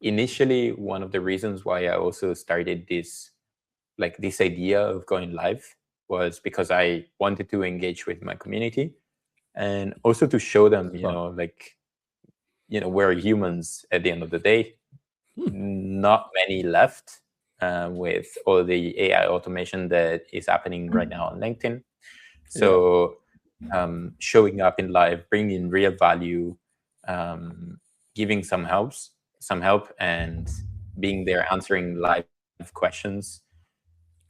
initially, one of the reasons why I also started this idea of going live was because I wanted to engage with my community and also to show them, we're humans at the end of the day. Not many left with all the AI automation that is happening right now on LinkedIn. So showing up in live, bringing real value, giving some help, and being there answering live questions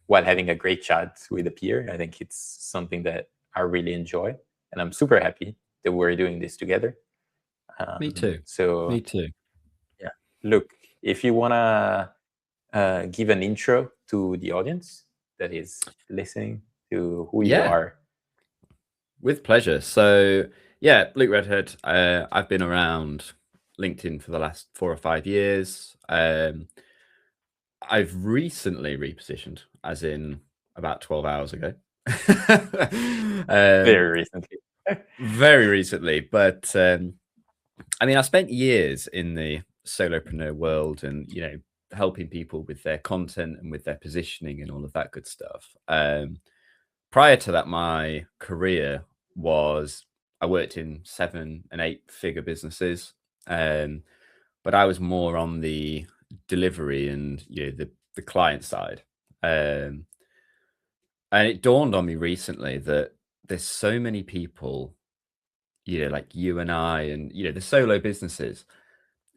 while having a great chat with a peer. I think it's something that I really enjoy, and I'm super happy that we're doing this together. Me too. So Me too. yeah, look, if you wanna give an intro to the audience that is listening to who you are. With pleasure. So yeah, Luke Redhead. I've been around LinkedIn for the last 4 or 5 years. I've recently repositioned, as in about 12 hours ago. Very recently. Very recently. But I mean, I spent years in the solopreneur world and, helping people with their content and with their positioning and all of that good stuff. Prior to that, my career was I worked in 7 and 8 figure businesses, but I was more on the delivery and the client side. And it dawned on me recently that there's so many people, like you and I, and the solo businesses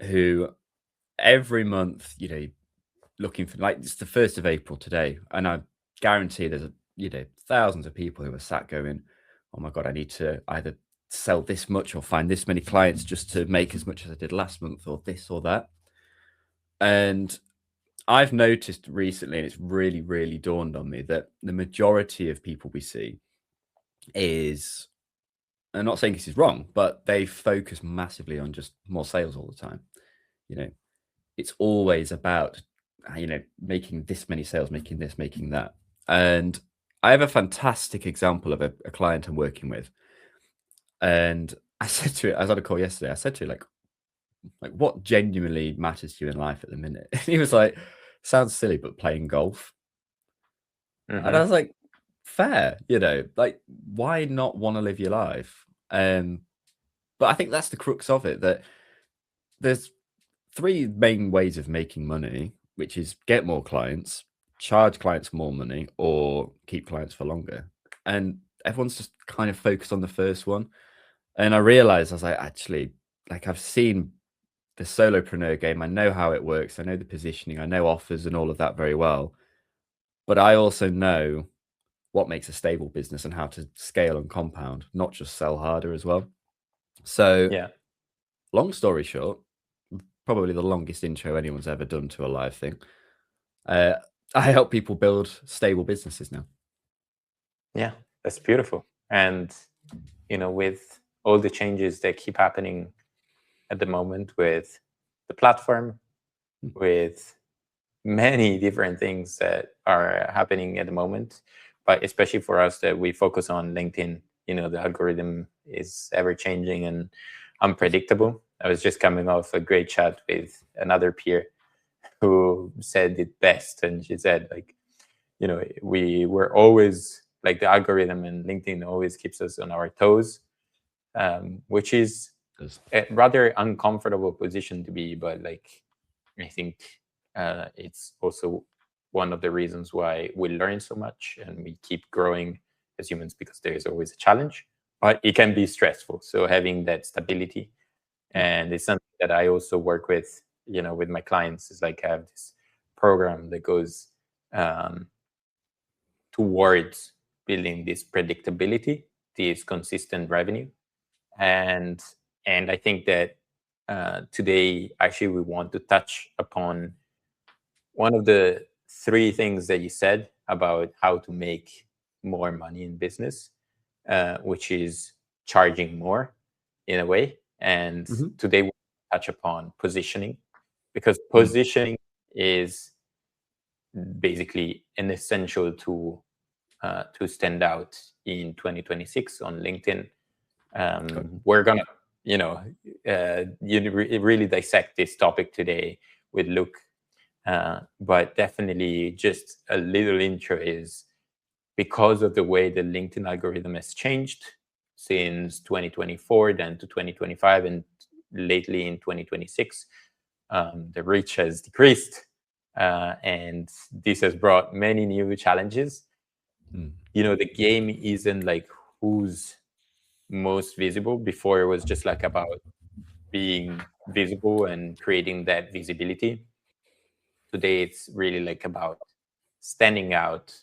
who every month, looking for, like, it's the 1st of April today, and I guarantee there's thousands of people who are sat going, oh my God, I need to either sell this much or find this many clients just to make as much as I did last month, or this or that. And I've noticed recently, and it's really, really dawned on me, that the majority of people we see is, I'm not saying this is wrong, but they focus massively on just more sales all the time. It's always about, making this many sales, making this, making that. And I have a fantastic example of a client I'm working with. And I said to it, I was on a call yesterday, I said to it, like what genuinely matters to you in life at the minute? And he was like, sounds silly, but playing golf. And I was like, fair, like, why not want to live your life? But I think that's the crux of it, that there's 3 main ways of making money, which is get more clients, charge clients more money, or keep clients for longer. And everyone's just kind of focused on the first one. And I realized, I was like, actually, like, I've seen the solopreneur game. I know how it works. I know the positioning. I know offers and all of that very well. But I also know what makes a stable business and how to scale and compound, not just sell harder as well. So long story short, probably the longest intro anyone's ever done to a live thing. I help people build stable businesses now. Yeah, that's beautiful. And, with all the changes that keep happening at the moment with the platform, with many different things that are happening at the moment, but especially for us that we focus on LinkedIn, the algorithm is ever changing and unpredictable. I was just coming off a great chat with another peer who said it best. And she said, we were always, like, the algorithm and LinkedIn always keeps us on our toes, which is a rather uncomfortable position to be. But I think it's also one of the reasons why we learn so much and we keep growing as humans, because there is always a challenge, but it can be stressful. So having that stability, and it's something that I also work with, with my clients, is like I have this program that goes towards building this predictability, this consistent revenue. And I think that today, actually, we want to touch upon one of the 3 things that you said about how to make more money in business, which is charging more in a way. And today we'll touch upon positioning, because positioning is basically an essential tool to stand out in 2026 on LinkedIn. We're gonna, really dissect this topic today with Look. But definitely just a little intro is because of the way the LinkedIn algorithm has changed since 2024, then to 2025, and lately in 2026, the reach has decreased. And this has brought many new challenges. You know, the game isn't like who's most visible. Before it was just like about being visible and creating that visibility. Today it's really like about standing out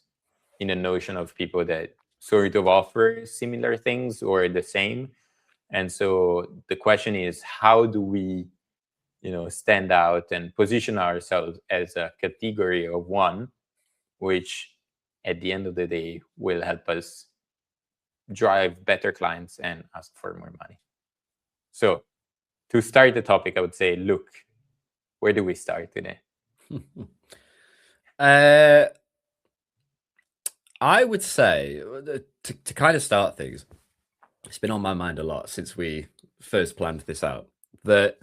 in a notion of people that sort of offer similar things or the same. And so the question is, how do we, you know, stand out and position ourselves as a category of one, which at the end of the day will help us drive better clients and ask for more money. So to start the topic, I would say, Look, where do we start today? I would say to kind of start things, it's been on my mind a lot since we first planned this out, that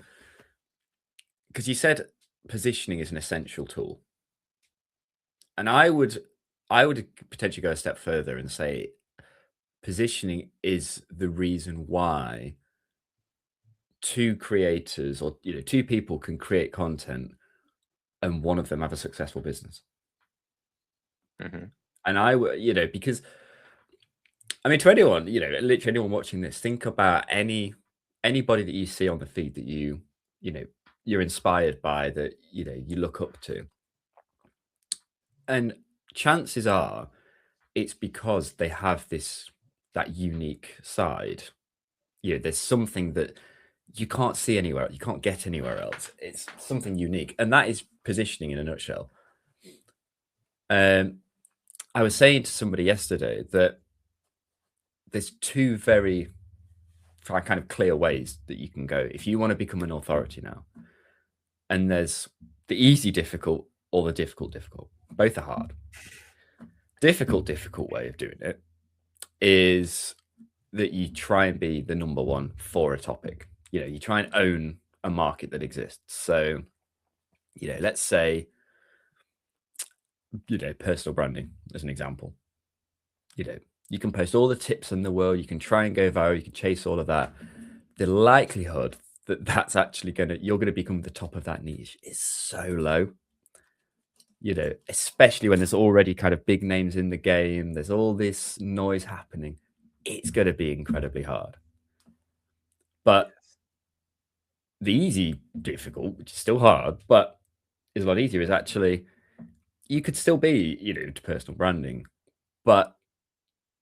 because you said positioning is an essential tool, and I would potentially go a step further and say positioning is the reason why two creators or two people can create content and one of them have a successful business. And I would, because I mean, to anyone, literally anyone watching this, think about anybody that you see on the feed that you're inspired by, that you look up to, and chances are it's because they have that unique side. There's something that you can't see anywhere, you can't get anywhere else. It's something unique, and that is positioning in a nutshell. I was saying to somebody yesterday that there's two very kind of clear ways that you can go if you want to become an authority now. And there's the easy difficult or the difficult. Both are hard. Difficult way of doing it is that you try and be the number one for a topic. You try and own a market that exists. So, let's say, personal branding as an example. You can post all the tips in the world, you can try and go viral, you can chase all of that. The likelihood that that's actually you're going to become the top of that niche is so low. Especially when there's already kind of big names in the game, there's all this noise happening. It's going to be incredibly hard. But the easy difficult, which is still hard, but is a lot easier, is actually you could still be, into personal branding, but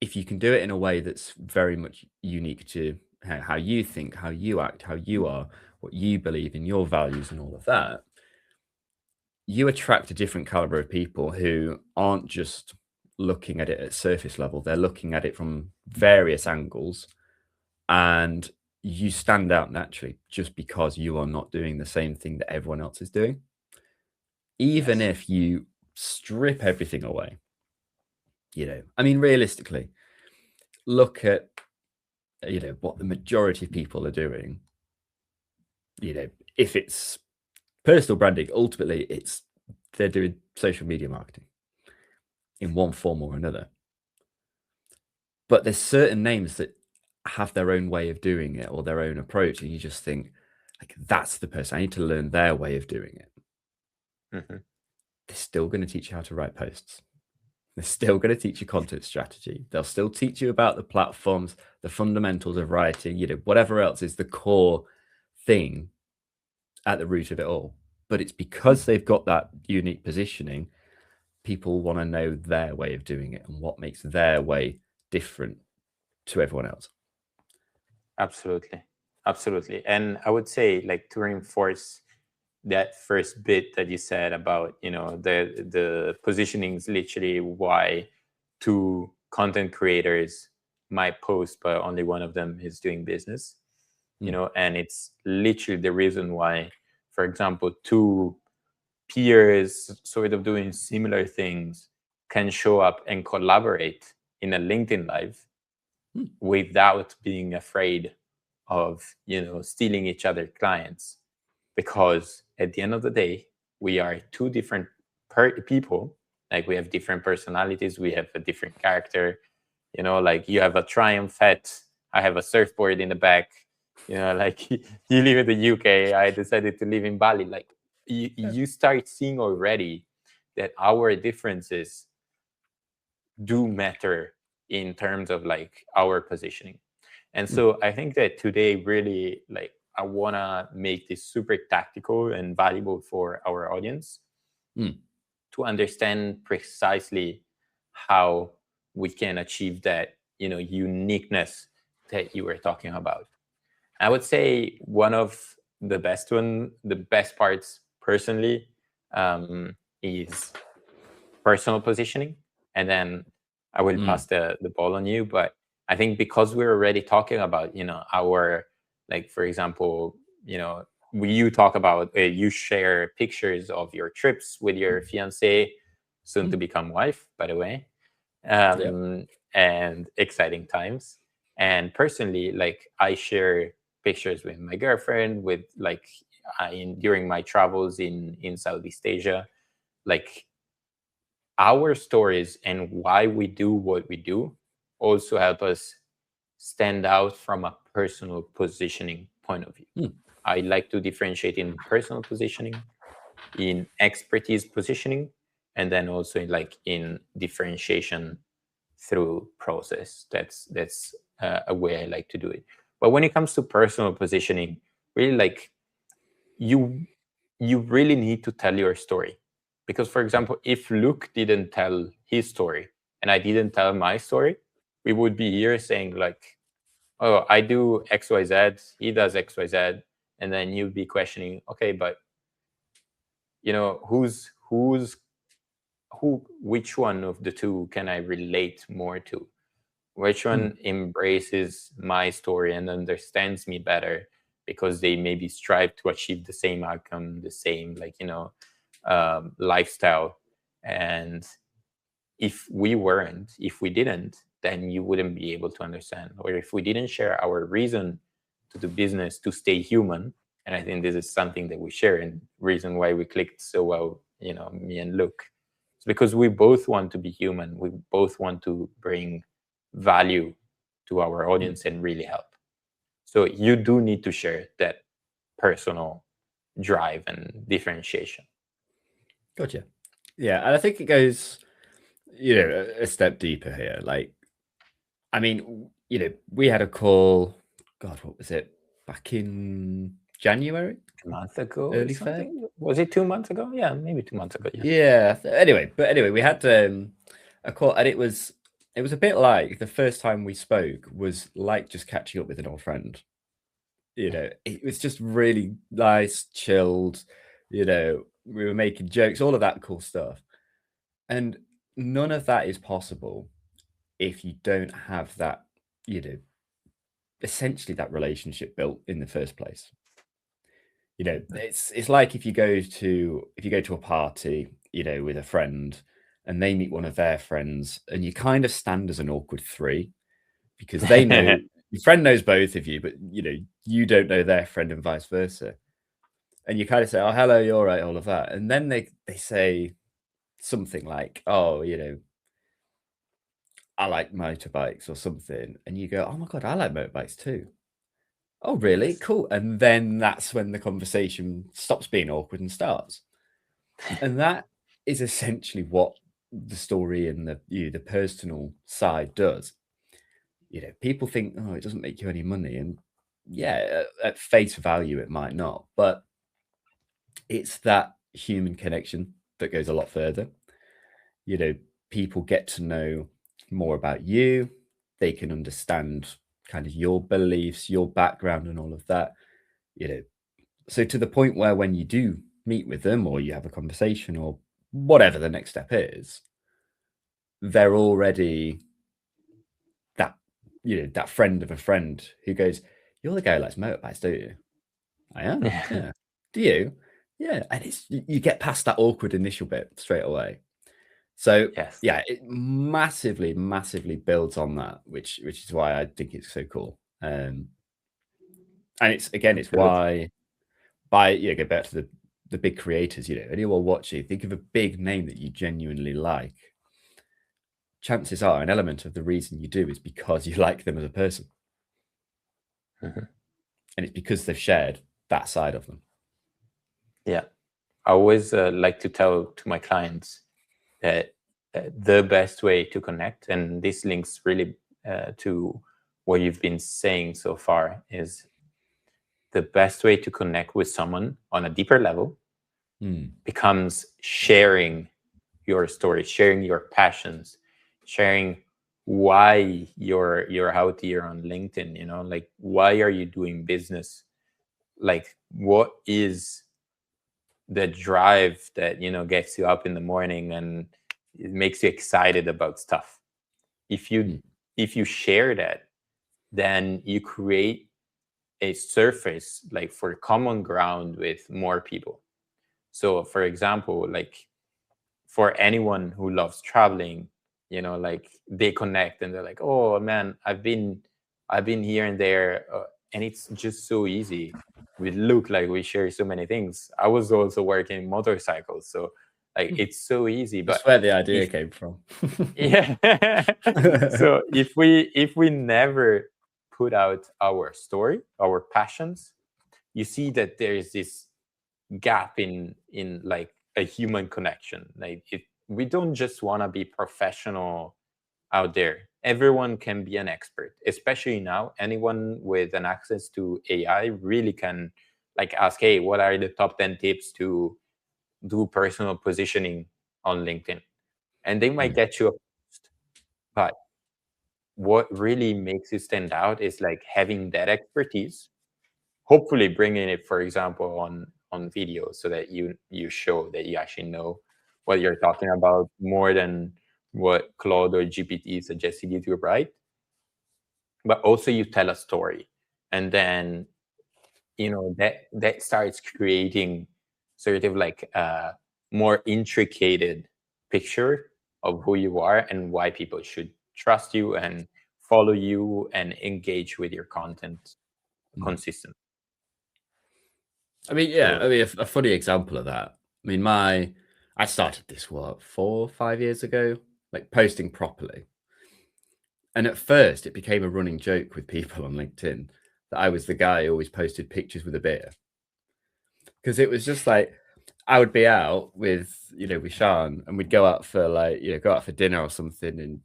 if you can do it in a way that's very much unique to how you think, how you act, how you are, what you believe in, your values and all of that, you attract a different caliber of people who aren't just looking at it at surface level. They're looking at it from various angles, and you stand out naturally just because you are not doing the same thing that everyone else is doing. Even if you strip everything away, I mean, realistically, look at, what the majority of people are doing. If it's personal branding, ultimately they're doing social media marketing in one form or another. But there's certain names that have their own way of doing it or their own approach, and you just think, like, that's the person. I need to learn their way of doing it. They're still going to teach you how to write posts. They're still going to teach you content strategy. They'll still teach you about the platforms, the fundamentals of writing, whatever else is the core thing at the root of it all. But it's because they've got that unique positioning, people want to know their way of doing it and what makes their way different to everyone else. Absolutely. And I would say, like, to reinforce that first bit that you said about, the positioning is literally why two content creators might post, but only one of them is doing business, and it's literally the reason why, for example, two peers sort of doing similar things can show up and collaborate in a LinkedIn Live without being afraid of, stealing each other's clients. Because at the end of the day, we are two different people. Like we have different personalities, we have a different character. You know, like you have a Triumph hat, I have a surfboard in the back. You know, like you live in the UK, I decided to live in Bali. Like you start seeing already that our differences do matter in terms of like our positioning. And so I think that today really, like, I want to make this super tactical and valuable for our audience to understand precisely how we can achieve that, you know, uniqueness that you were talking about. I would say one of the best parts personally, is personal positioning. And then I will pass the ball on you. But I think because we're already talking about, you know, our, like, for example, you know, you talk about, you share pictures of your trips with your fiance, soon to become wife, by the way, and exciting times. And personally, like, I share pictures with my girlfriend, with like, during my travels in Southeast Asia. Like, our stories and why we do what we do also help us stand out from a personal positioning point of view. I like to differentiate in personal positioning, in expertise positioning, and then also in differentiation through process. That's a way I like to do it. But when it comes to personal positioning, really, like, you really need to tell your story. Because, for example, if Luke didn't tell his story and I didn't tell my story, we would be here saying like, oh, I do XYZ, he does XYZ, and then you'd be questioning, okay, but you know, which one of the two can I relate more to? Which one embraces my story and understands me better because they maybe strive to achieve the same outcome, the same, like, you know, lifestyle. And if we didn't, then you wouldn't be able to understand. Or if we didn't share our reason to do business, to stay human, and I think this is something that we share, and reason why we clicked so well, you know, me and Luke, it's because we both want to be human. We both want to bring value to our audience and really help. So you do need to share that personal drive and differentiation. Gotcha. Yeah, and I think it goes, you know, a step deeper here. Like, I mean, you know, we had a call, God, what was it? Back in January? A month ago, early Feb? Was it 2 months ago? Yeah, maybe 2 months ago. Yeah. Anyway, we had a call, and it was a bit like the first time we spoke was like just catching up with an old friend. You know, it was just really nice, chilled. You know, we were making jokes, all of that cool stuff, and none of that is possible if you don't have that, you know, essentially that relationship built in the first place. You know, it's like if you go to a party, you know, with a friend, and they meet one of their friends, and you kind of stand as an awkward three because they know your friend knows both of you, but you know, you don't know their friend and vice versa. And you kind of say, "Oh, hello, you're right," all of that, and then they say something like, "Oh, you know, I like motorbikes," or something, and you go, "Oh my God, I like motorbikes too." Oh, really? Yes. Cool. And then that's when the conversation stops being awkward and starts. And that is essentially what the story and the personal side does. You know, people think, oh, it doesn't make you any money. And yeah, at face value, it might not. But it's that human connection that goes a lot further. You know, people get to know more about you. They can understand kind of your beliefs, your background, and all of that. You know, so to the point where when you do meet with them or you have a conversation or whatever the next step is, they're already that, you know, that friend of a friend who goes, "You're the guy who likes motorbikes, don't you?" "I am." "Yeah." "Do you?" "Yeah." And it's, you get past that awkward initial bit straight away. So Yes. yeah, it massively builds on that, which is why I think it's so cool. And it's, again, it's Absolutely. why, by, you know, go back to the big creators, anyone watching, think of a big name that you genuinely like. Chances are an element of the reason you do is because you like them as a person. Mm-hmm. And it's because they've shared that side of them. Yeah. I always like to tell to my clients that the best way to connect, and this links really to what you've been saying so far, is the best way to connect with someone on a deeper level becomes sharing your story, sharing your passions, sharing why you're out here on LinkedIn, like why are you doing business? Like what is the drive that gets you up in the morning and it makes you excited about stuff? If you share that, then you create a surface like for common ground with more people. So for example, like for anyone who loves traveling, like they connect and they're like, oh man, I've been here and there, and it's just so easy. We look like we share so many things. I was also working motorcycles, so like it's so easy. But that's where the idea came from. Yeah. So if we never put out our story, our passions, you see that there is this gap in like a human connection. Like we don't just want to be professional out there. Everyone can be an expert, especially now. Anyone with an access to AI really can like ask, hey, what are the top 10 tips to do personal positioning on LinkedIn? And they might get you a post. But what really makes you stand out is like having that expertise, hopefully bringing it, for example, on video, so that you show that you actually know what you're talking about more than what Claude or GPT suggested you to write. But also you tell a story, and then that starts creating sort of like a more intricate picture of who you are and why people should trust you and follow you and engage with your content consistently. I mean, yeah, I mean, a funny example of that. I mean, I started this 4 or 5 years ago, like posting properly. And at first, it became a running joke with people on LinkedIn that I was the guy who always posted pictures with a beer, because it was just like I would be out with with Sean, and we'd go out for dinner or something, and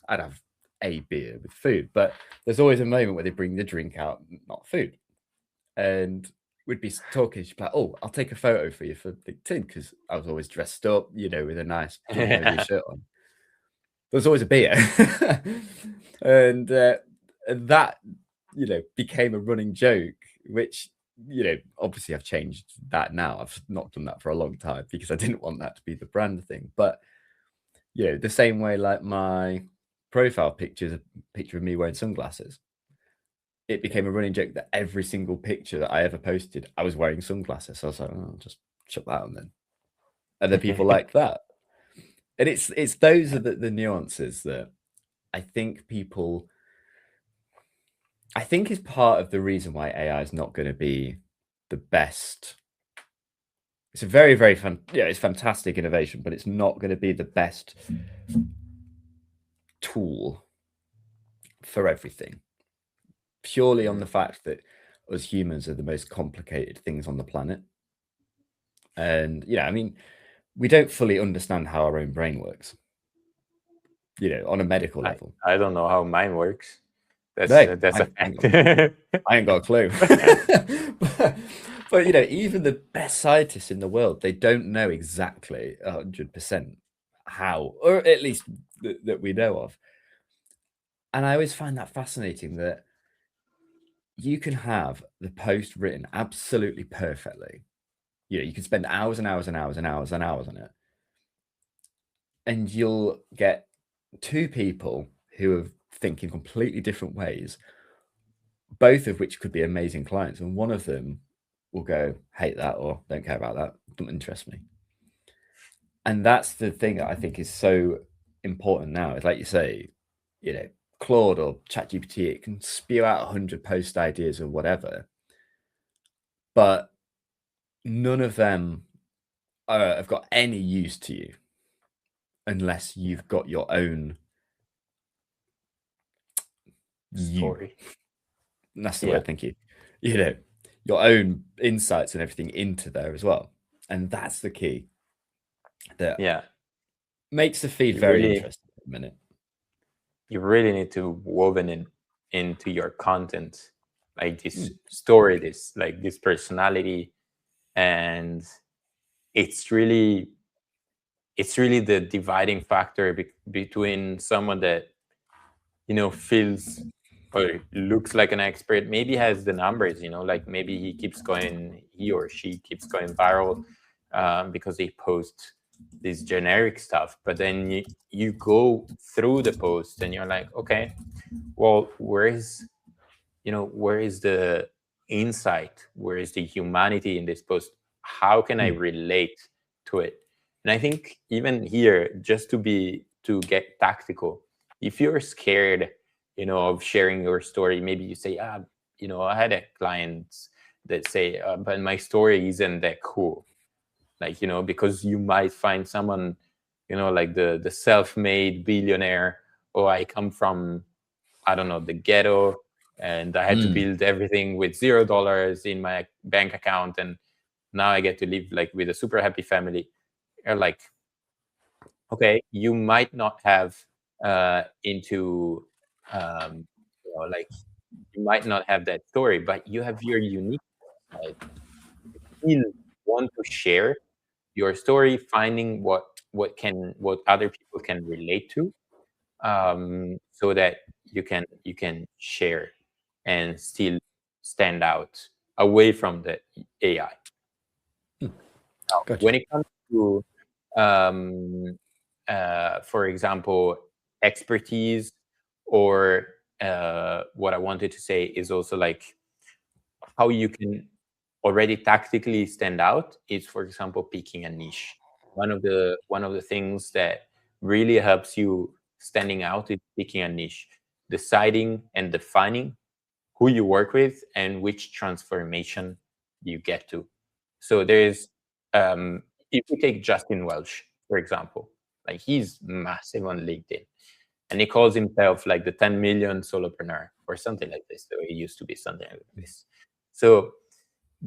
I'd have a beer with food, but there's always a moment where they bring the drink out, not food, and we'd be talking. She'd be like, "Oh, I'll take a photo for you for LinkedIn," because I was always dressed up, with a nice John Rogers shirt on. There's always a beer, and that became a running joke. Which obviously I've changed that now. I've not done that for a long time because I didn't want that to be the brand thing. But the same way, like my profile picture is a picture of me wearing sunglasses. It became a running joke that every single picture that I ever posted, I was wearing sunglasses. So I was like, oh, I'll just shut that on then. And then people like that. And it's those are the nuances that I think is part of the reason why AI is not going to be the best. It's a very, very fun. Yeah, it's fantastic innovation, but it's not going to be the best tool for everything. Purely on the fact that us humans are the most complicated things on the planet. And I mean, we don't fully understand how our own brain works. On a medical level. I don't know how mine works. That's I ain't got a clue. but even the best scientists in the world, they don't know exactly 100% how, or at least that we know of. And I always find that fascinating, that you can have the post written absolutely perfectly. You can spend hours and hours and hours and hours and hours on it, and you'll get two people who are thinking completely different ways, both of which could be amazing clients, and one of them will go, hate that, or don't care about that, don't interest me. And that's the thing that I think is so important now. It's like you say, Claude or ChatGPT, it can spew out 100 post ideas or whatever, but none of them have got any use to you unless you've got your own Story. That's the Yeah. word. Thank you. You know, your own insights and everything into there as well. And that's the key that Yeah. makes the feed You very really, interesting at the minute. you really need to woven it into your content, like this story, this personality, and it's really the dividing factor between someone that feels or looks like an expert, maybe has the numbers, like maybe he or she keeps going viral because they post this generic stuff, but then you go through the post and you're like, okay, well, where is the insight, where is the humanity in this post? How can I relate to it? And I think even here, just to get tactical, if you're scared of sharing your story, maybe you say, I had a client that say, but my story isn't that cool, like, because you might find someone, like the self-made billionaire, or I come from, I don't know, the ghetto, and I had to build everything with $0 in my bank account, and now I get to live like with a super happy family. You're like, okay, you might not have into like, you might not have that story, but you have your unique side. You still want to share your story, finding what other people can relate to, so that you can share and still stand out away from the AI. Now, Gotcha. when it comes to, for example, expertise, or what I wanted to say is also like how you can already tactically stand out is, for example, picking a niche. One of the things that really helps you standing out is picking a niche, deciding and defining who you work with and which transformation you get to. So there's, if we take Justin Welch, for example, like he's massive on LinkedIn, and he calls himself like the 10 million solopreneur or something like this. So he used to be something like this. So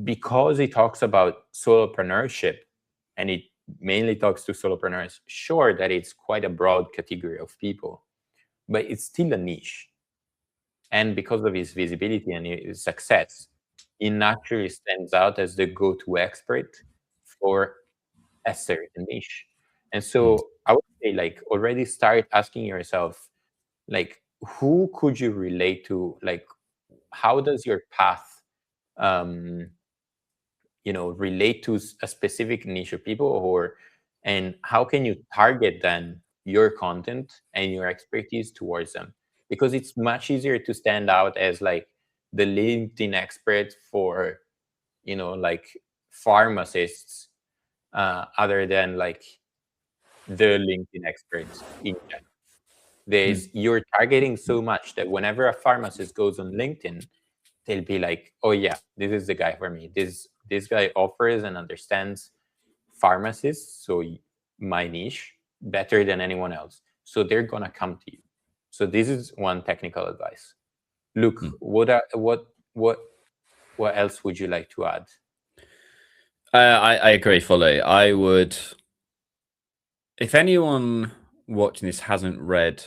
because he talks about solopreneurship, and it mainly talks to solopreneurs, sure that it's quite a broad category of people, but it's still a niche. And because of his visibility and his success, he naturally stands out as the go-to expert for a certain niche. And so I would say, like, already start asking yourself, like, who could you relate to? Like, how does your path, relate to a specific niche of people, and how can you target then your content and your expertise towards them? Because it's much easier to stand out as like the LinkedIn expert for, like pharmacists, other than like the LinkedIn experts in general. You're targeting so much that whenever a pharmacist goes on LinkedIn, they'll be like, oh yeah, this is the guy for me. This guy offers and understands pharmacists, so my niche, better than anyone else. So they're gonna come to you. So this is one technical advice. Luke, what else would you like to add? I agree fully. I would, if anyone watching this hasn't read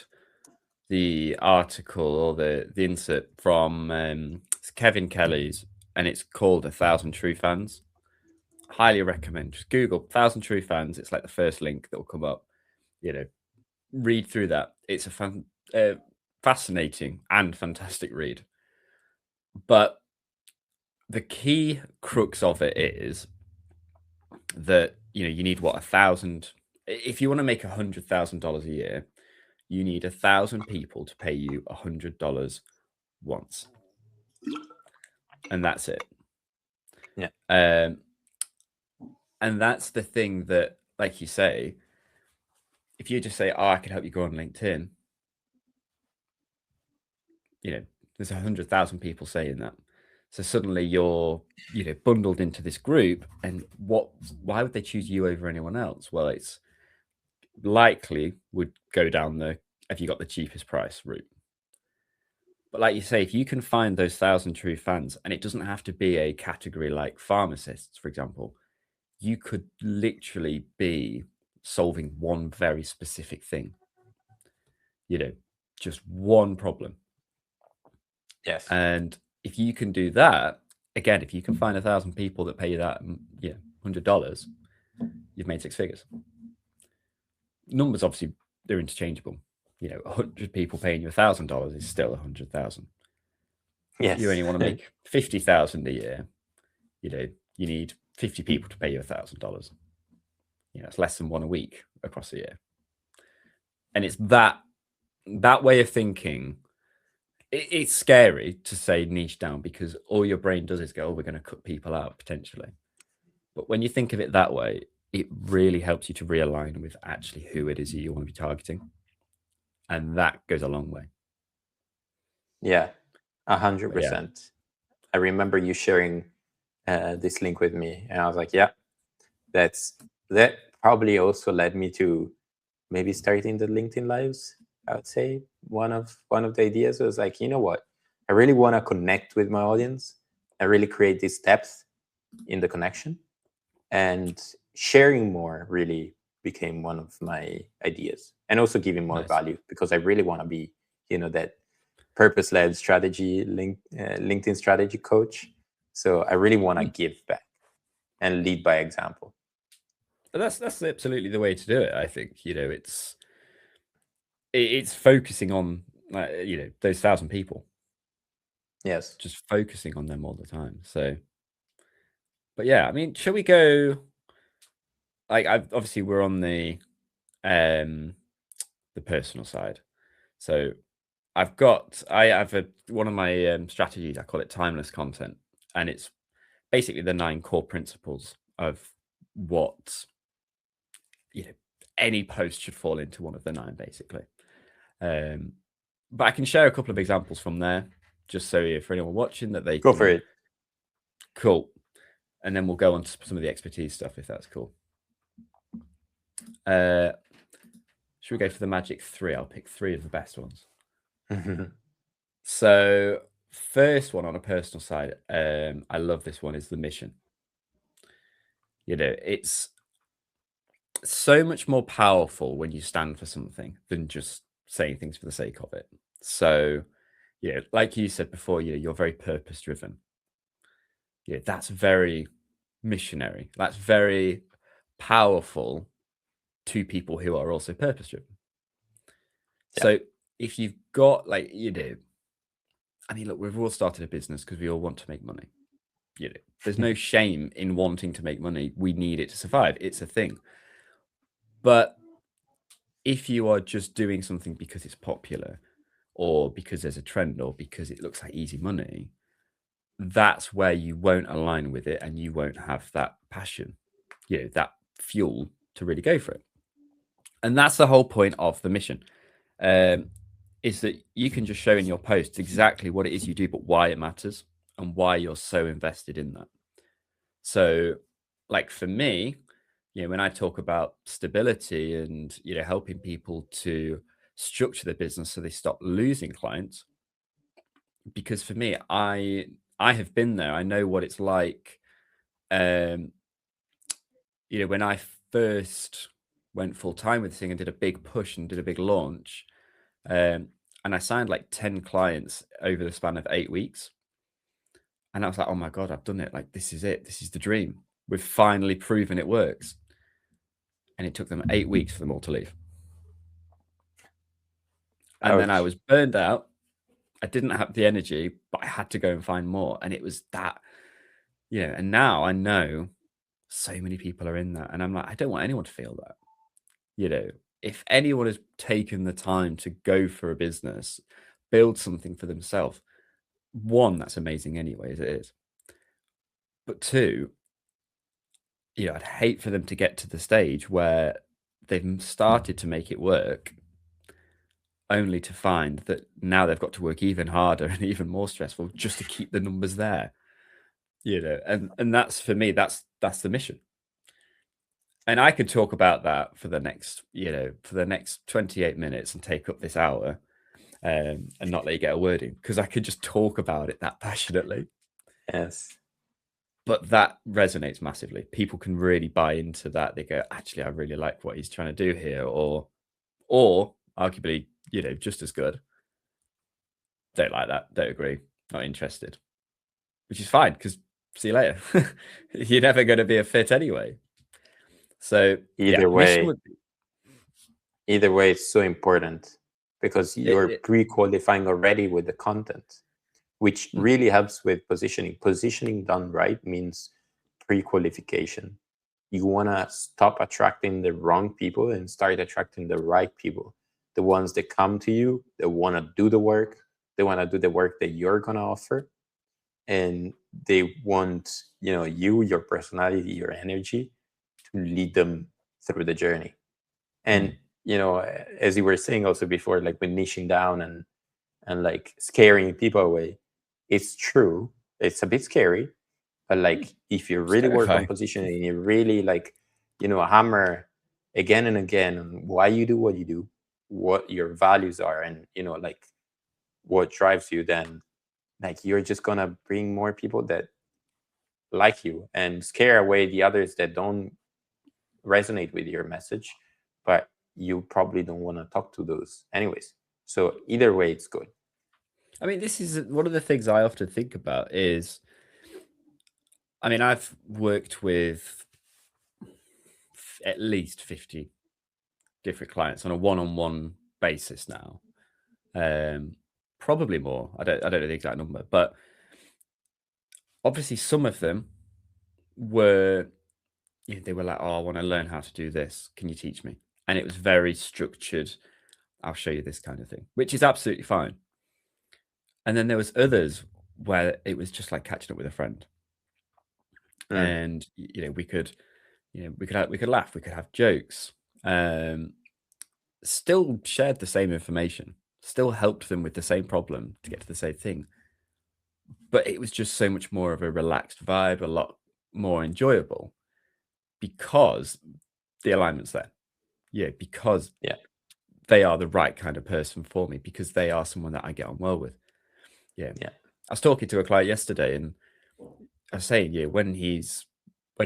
the article or the insert from Kevin Kelly's, and it's called 1,000 True Fans. Highly recommend. Just Google 1,000 True Fans. It's like the first link that will come up. Read through that. It's a fascinating and fantastic read. But the key crux of it is that you need 1,000. If you want to make $100,000 a year, you need 1,000 people to pay you $100 once, and that's it. Yeah. And that's the thing that, like you say, if you just say, "Oh, I can help you grow on LinkedIn," there's 100,000 people saying that. So suddenly you're, bundled into this group, and why would they choose you over anyone else? Well, it's likely would go down the have you got the cheapest price route. But like you say, if you can find those 1,000 true fans, and it doesn't have to be a category like pharmacists, for example, you could literally be solving one very specific thing, just one problem. Yes. And if you can do that, again, if you can find 1,000 people that pay you that, $100, you've made 6 figures. Numbers, obviously, they're interchangeable. 100 people paying you $1,000 is still 100,000. Yes. If you only want to make 50,000 a year, you need 50 people to pay you $1,000. It's less than one a week across a year. And it's that way of thinking. It's scary to say niche down, because all your brain does is go, oh, we're going to cut people out potentially. But when you think of it that way, it really helps you to realign with actually who it is you want to be targeting. And that goes a long way. Yeah, 100%. I remember you sharing this link with me, and I was like, yeah, that probably also led me to maybe starting the LinkedIn Lives. I would say one of the ideas was like, you know what, I really want to connect with my audience. I really create this depth in the connection, and sharing more really became one of my ideas, and also giving more value, because I really want to be, that purpose-led strategy LinkedIn strategy coach. So I really want to give back and lead by example. But that's absolutely the way to do it. I think, it's focusing on, those 1,000 people. Yes. Just focusing on them all the time. So, but yeah, I mean, shall we go? Like, obviously we're on the personal side. So I have one of my strategies. I call it timeless content, and it's basically the 9 core principles of what any post should fall into one of the 9, basically. But I can share a couple of examples from there, just so for anyone watching that they go for it. Cool. And then we'll go on to some of the expertise stuff, if that's cool. Should we go for the magic 3? I'll pick 3 of the best ones. So first one on a personal side, I love this one, is the mission. It's so much more powerful when you stand for something than just saying things for the sake of it. So, like you said before, you're very purpose driven. That's very missionary. That's very powerful to people who are also purpose driven. Yeah. So if you've got I mean, look, we've all started a business because we all want to make money. There's no shame in wanting to make money. We need it to survive. It's a thing. But if you are just doing something because it's popular, or because there's a trend, or because it looks like easy money, that's where you won't align with it, and you won't have that passion, that fuel to really go for it. And that's the whole point of the mission, is that you can just show in your posts exactly what it is you do, but why it matters and why you're so invested in that. So, like for me, when I talk about stability and, helping people to structure their business so they stop losing clients, because for me, I have been there. I know what it's like. When I first went full time with this thing and did a big push and did a big launch, and I signed like 10 clients over the span of 8 weeks. And I was like, oh my God, I've done it. Like, this is it. This is the dream. We've finally proven it works. And it took them 8 weeks for them all to leave. And then I was burned out. I didn't have the energy, but I had to go and find more. And it was that, and now I know so many people are in that. And I'm like, I don't want anyone to feel that. If anyone has taken the time to go for a business, build something for themselves, 1, that's amazing anyway, as it is. But 2, I'd hate for them to get to the stage where they've started to make it work only to find that now they've got to work even harder and even more stressful just to keep the numbers there. And that's, for me, that's the mission. And I could talk about that for the next 28 minutes and take up this hour, and not let you get a word in, because I could just talk about it that passionately. Yes. But that resonates massively. People can really buy into that. They go, actually, I really like what he's trying to do here, or arguably, just as good. Don't like that. Don't agree. Not interested. Which is fine, because see you later. You're never going to be a fit anyway. So Either way, it's so important, because you're pre-qualifying already with the content, which really helps with positioning. Positioning done right means pre-qualification. You want to stop attracting the wrong people and start attracting the right people. The ones that come to you, that want to do the work, they want to do the work that you're going to offer. And they want, you, your personality, your energy to lead them through the journey. And, as you were saying also before, like with niching down and like scaring people away, it's true. It's a bit scary, but like if you really work on positioning and you really like, hammer again and again on why you do what you do, what your values are, and like what drives you, then like you're just gonna bring more people that like you and scare away the others that don't resonate with your message, but you probably don't want to talk to those anyways. So either way, it's good. I mean, this is one of the things I often think about is, I mean, I've worked with at least 50 different clients on a one-on-one basis now. Probably more. I don't know the exact number, but obviously some of them were, they were like, oh, I want to learn how to do this. Can you teach me? And it was very structured. I'll show you this kind of thing, which is absolutely fine. And then there was others where it was just like catching up with a friend. And we could laugh, we could have jokes, still shared the same information, still helped them with the same problem to get to the same thing, but it was just so much more of a relaxed vibe, a lot more enjoyable, because the alignment's there. Because they are the right kind of person for me, because they are someone that I get on well with. I was talking to a client yesterday, and I was saying, when he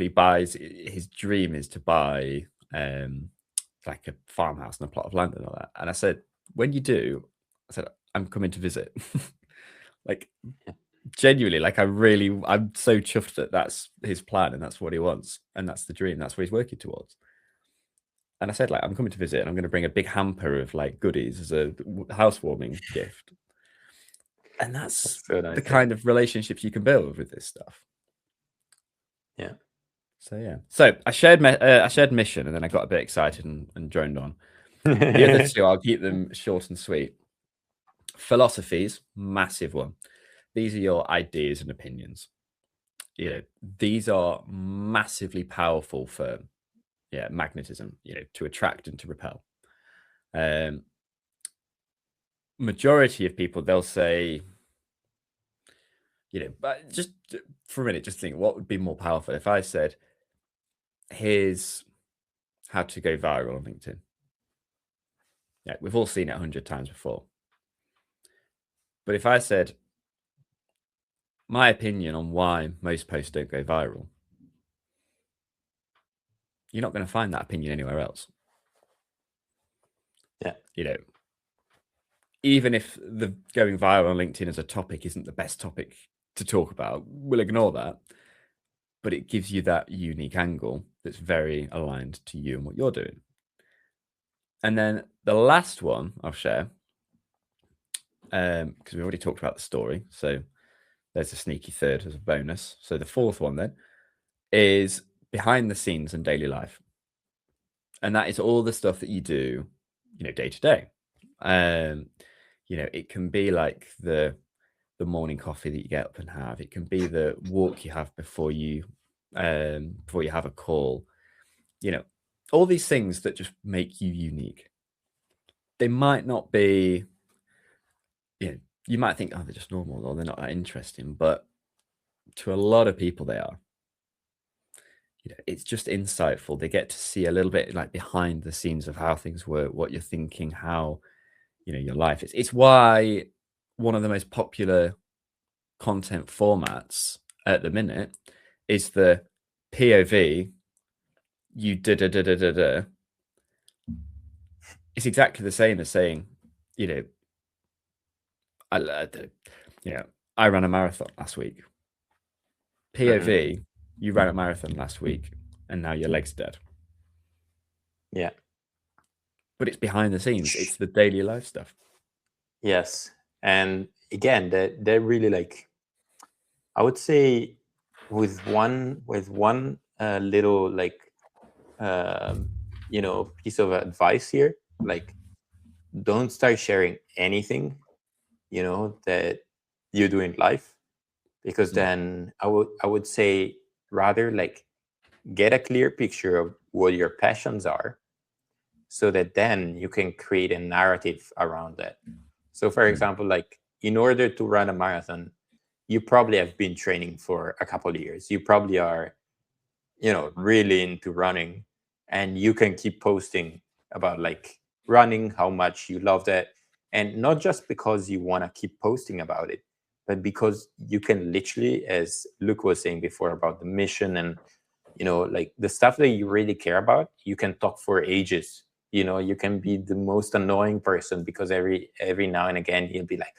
buys, his dream is to buy like a farmhouse and a plot of land and all that. And I said, when you do, I said, I'm coming to visit. Like, genuinely, like I'm so chuffed that that's his plan and that's what he wants and that's the dream, that's what he's working towards. And I said, like, I'm coming to visit and I'm going to bring a big hamper of like goodies as a housewarming gift. And that's so nice, the kind of relationships you can build with this stuff. Yeah. So I shared mission, and then I got a bit excited and droned on. The other two, I'll keep them short and sweet. Philosophies, massive one. These are your ideas and opinions. These are massively powerful for magnetism, to attract and to repel. Majority of people, they'll say, but just for a minute, just think, what would be more powerful if I said, here's how to go viral on LinkedIn. Yeah, we've all seen it 100 times before. But if I said, my opinion on why most posts don't go viral, you're not going to find that opinion anywhere else. Yeah. Even if the going viral on LinkedIn as a topic isn't the best topic to talk about, we'll ignore that. But it gives you that unique angle that's very aligned to you and what you're doing. And then the last one I'll share, because we already talked about the story, so there's a sneaky third as a bonus. So the fourth one then is behind the scenes and daily life. And that is all the stuff that you do, day to day. It can be like the morning coffee that you get up and have. It can be the walk you have before you have a call. All these things that just make you unique. they might not be, you might think, oh, they're just normal or they're not that interesting, but to a lot of people they are. It's just insightful. They get to see a little bit like behind the scenes of how things work, what you're thinking, how your life is. It's why one of the most popular content formats at the minute is the POV. You da da da da da da. It's exactly the same as saying, I ran a marathon last week. POV, you ran a marathon last week, and now your leg's dead. Yeah. But it's behind the scenes. It's the daily life stuff. Yes. And again, they're really like, I would say with one little like, piece of advice here, like, don't start sharing anything, that you do in life, because then I would say rather like get a clear picture of what your passions are, so that then you can create a narrative around that. So for example, like in order to run a marathon, you probably have been training for a couple of years. You probably are, really into running, and you can keep posting about like running, how much you love that. And not just because you want to keep posting about it, but because you can literally, as Luke was saying before about the mission and, like the stuff that you really care about, you can talk for ages. You can be the most annoying person because every now and again you'll be like,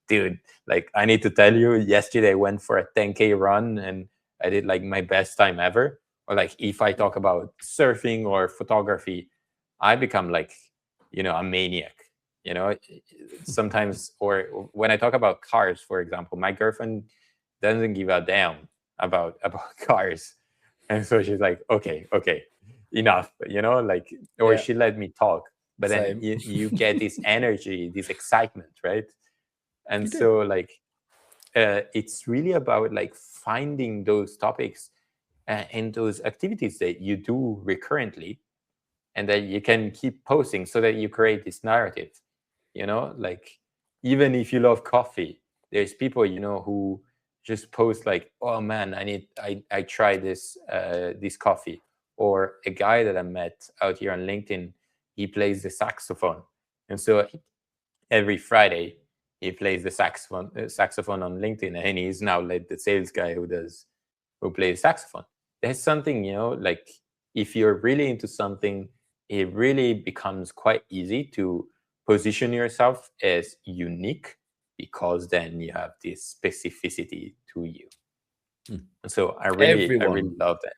dude, like I need to tell you, yesterday I went for a 10K run and I did like my best time ever. Or like if I talk about surfing or photography, I become like, a maniac. Sometimes, or when I talk about cars, for example, my girlfriend doesn't give a damn about cars. And so she's like, okay, enough, like, or she let me talk. But then you get this energy, this excitement, right? And so like, it's really about like finding those topics and those activities that you do recurrently, and that you can keep posting so that you create this narrative. Like even if you love coffee, there's people who just post like, oh man, I tried this coffee. Or a guy that I met out here on LinkedIn, he plays the saxophone, and so every Friday he plays the saxophone on LinkedIn, and he's now like the sales guy who plays saxophone. There's something, like if you're really into something, it really becomes quite easy to position yourself as unique, because then you have this specificity to you. So I really love that.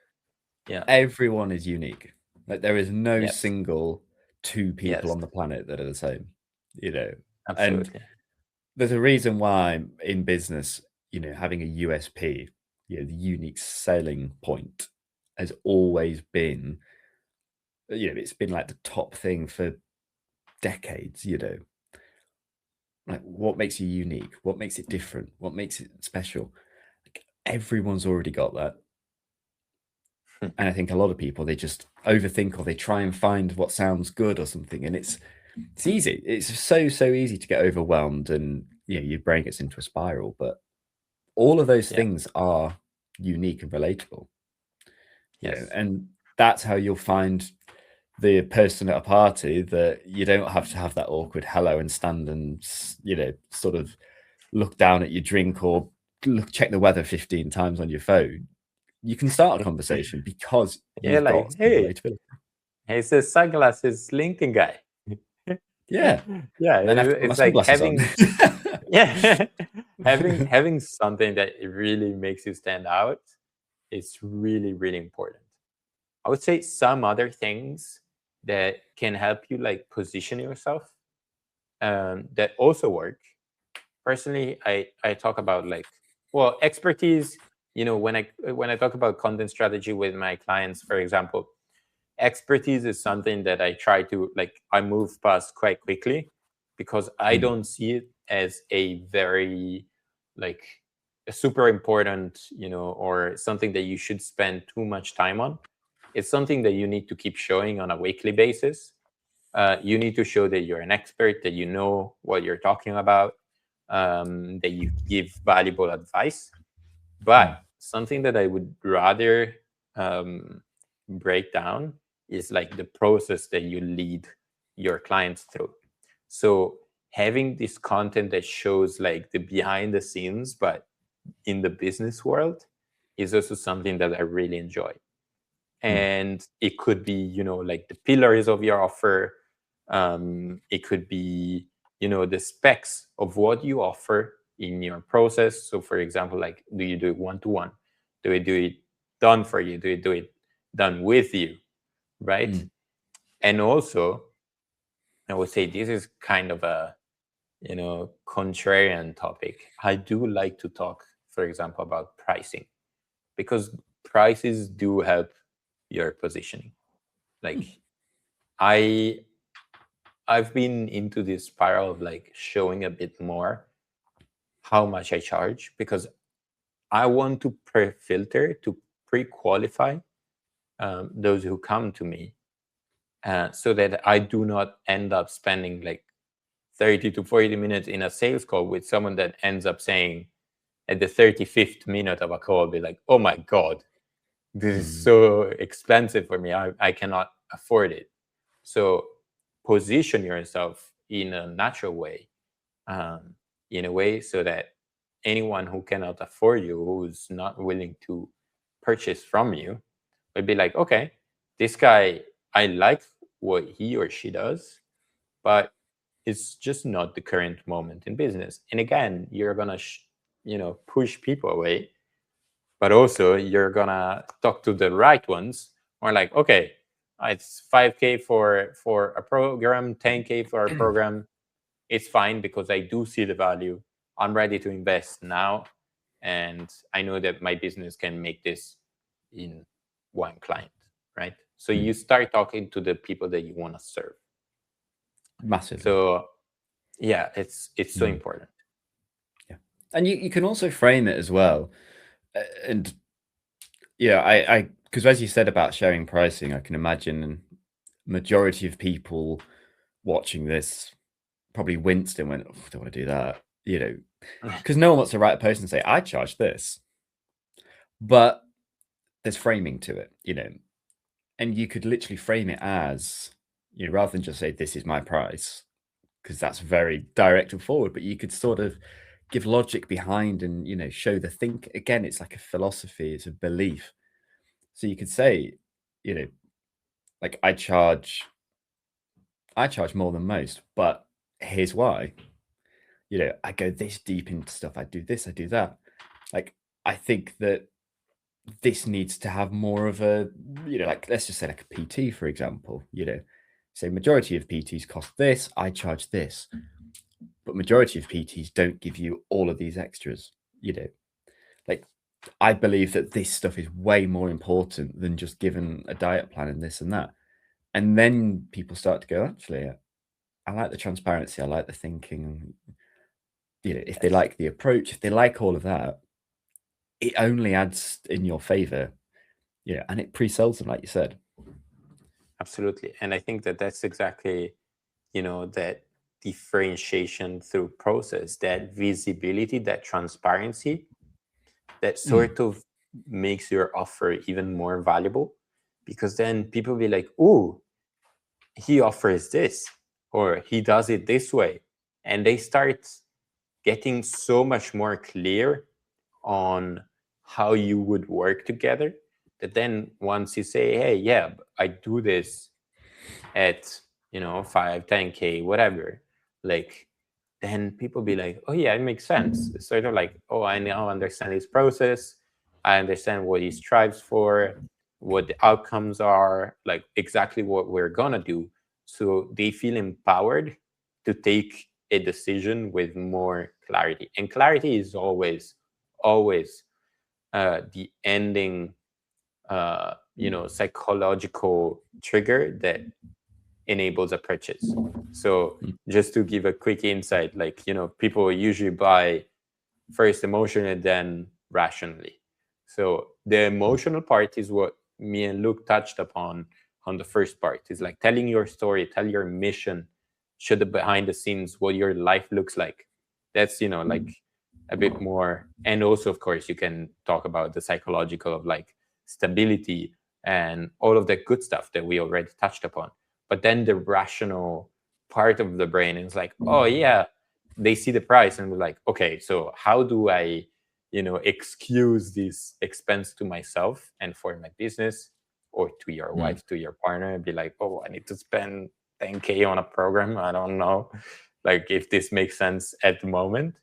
Yeah, everyone is unique. Like there is no single two people on the planet that are the same. absolutely. And there's a reason why in business, having a USP, the unique selling point, has always been, it's been like the top thing for decades. Like what makes you unique? What makes it different? What makes it special? Like, everyone's already got that. And I think a lot of people, they just overthink, or they try and find what sounds good or something. And it's easy. It's so easy to get overwhelmed, and your brain gets into a spiral. But all of those things are unique and relatable. And that's how you'll find the person at a party that you don't have to have that awkward hello and stand and sort of look down at your drink or check the weather 15 times on your phone. You can start a conversation because you've like, got hey, it's a sunglasses LinkedIn guy. Yeah. It's like having having something that really makes you stand out. It's really, really important. I would say some other things that can help you like position yourself, that also work. Personally, I talk about like, well, expertise. When I talk about content strategy with my clients, for example, expertise is something that I try to like, I move past quite quickly, because I don't see it as a very like a super important, or something that you should spend too much time on. It's something that you need to keep showing on a weekly basis. You need to show that you're an expert, that you know what you're talking about, that you give valuable advice. But something that I would rather break down is like the process that you lead your clients through. So having this content that shows like the behind the scenes, but in the business world, is also something that I really enjoy. And it could be, like the pillars of your offer. It could be, the specs of what you offer in your process. So for example, like, do you do it one-to-one? Do you do it done for you? Do you do it done with you? Right? And also, I would say this is kind of a, contrarian topic. I do like to talk, for example, about pricing, because prices do help your positioning. Like, I've been into this spiral of like showing a bit more how much I charge, because I want to pre-filter, to pre-qualify those who come to me, so that I do not end up spending like 30 to 40 minutes in a sales call with someone that ends up saying at the 35th minute of a call, be like, oh my God, this is so expensive for me. I cannot afford it. So position yourself in a natural way, in a way so that anyone who cannot afford you, who's not willing to purchase from you, would be like, okay, this guy, I like what he or she does, but it's just not the current moment in business. And again, you're gonna, push people away, but also you're gonna talk to the right ones, or like, okay, it's 5K for a program, 10K for a program. It's fine, because I do see the value. I'm ready to invest now, and I know that my business can make this in one client, right? So you start talking to the people that you want to serve. Massively. So yeah, it's so important. Yeah, and you can also frame it as well, and I because as you said about sharing pricing, I can imagine majority of people watching this probably winced and went, oh, I don't want to do that, because no one wants to write a post and say, I charge this. But there's framing to it, and you could literally frame it as, rather than just say, this is my price, because that's very direct and forward, but you could sort of give logic behind and, show the think. Again, it's like a philosophy, it's a belief. So you could say, like, I charge more than most, but here's why. I go this deep into stuff. I do this, I do that. Like, I think that this needs to have more of a, like, let's just say like a PT, for example, say majority of PTs cost this, I charge this, but majority of PTs don't give you all of these extras, like, I believe that this stuff is way more important than just giving a diet plan and this and that. And then people start to go, actually, I like the transparency, I like the thinking, if they like the approach, if they like all of that, it only adds in your favor, and it pre-sells them, like you said. Absolutely. And I think that that's exactly, that differentiation through process, that visibility, that transparency, that sort of makes your offer even more valuable, because then people be like, oh, he offers this, or he does it this way. And they start getting so much more clear on how you would work together, that then once you say, hey, yeah, I do this at 5, 10K, whatever, like, then people be like, oh yeah, it makes sense. It's sort of like, oh, I now understand his process, I understand what he strives for, what the outcomes are, like exactly what we're gonna do. So they feel empowered to take a decision with more clarity. And clarity is always the ending psychological trigger that enables a purchase. So just to give a quick insight, like, people usually buy first emotionally, then rationally. So the emotional part is what me and Luke touched upon on the first part. It's like telling your story, tell your mission, show the behind the scenes, what your life looks like. That's, you know, like a bit more. And also, of course, you can talk about the psychological of like stability and all of that good stuff that we already touched upon. But then the rational part of the brain is like, oh yeah, they see the price and we're like, okay, so how do I, you know, excuse this expense to myself and for my business, or to your wife, to your partner, and be like, oh, I need to spend 10K on a program. I don't know, like if this makes sense at the moment.